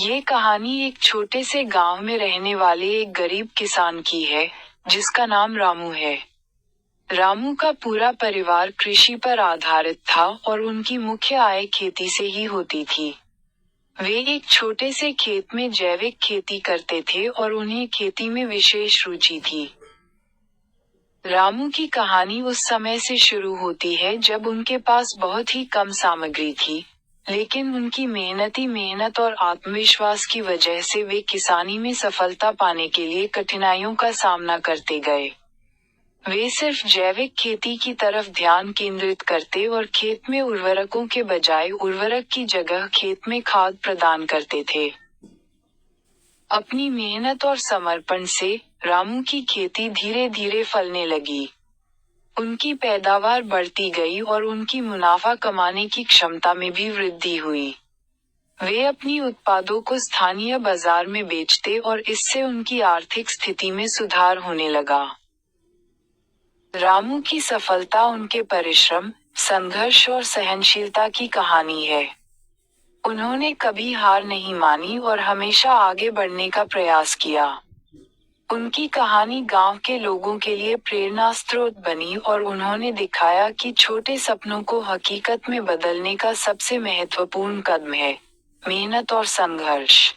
ये कहानी एक छोटे से गांव में रहने वाले एक गरीब किसान की है, जिसका नाम रामू है। रामू का पूरा परिवार कृषि पर आधारित था और उनकी मुख्य आय खेती से ही होती थी। वे एक छोटे से खेत में जैविक खेती करते थे और उन्हें खेती में विशेष रुचि थी। रामू की कहानी उस समय से शुरू होती है जब उनके पास बहुत ही कम सामग्री थी, लेकिन उनकी मेहनत और आत्मविश्वास की वजह से वे किसानी में सफलता पाने के लिए कठिनाइयों का सामना करते गए। वे सिर्फ जैविक खेती की तरफ ध्यान केंद्रित करते और खेत में उर्वरकों के बजाय उर्वरक की जगह खेत में खाद प्रदान करते थे। अपनी मेहनत और समर्पण से रामू की खेती धीरे धीरे फलने लगी। उनकी पैदावार बढ़ती गई और उनकी मुनाफा कमाने की क्षमता में भी वृद्धि हुई। वे अपनी उत्पादों को स्थानीय बाजार में बेचते और इससे उनकी आर्थिक स्थिति में सुधार होने लगा। रामू की सफलता उनके परिश्रम, संघर्ष और सहनशीलता की कहानी है। उन्होंने कभी हार नहीं मानी और हमेशा आगे बढ़ने का प्रयास किया। उनकी कहानी गांव के लोगों के लिए प्रेरणा स्रोत बनी और उन्होंने दिखाया कि छोटे सपनों को हकीकत में बदलने का सबसे महत्वपूर्ण कदम है मेहनत और संघर्ष।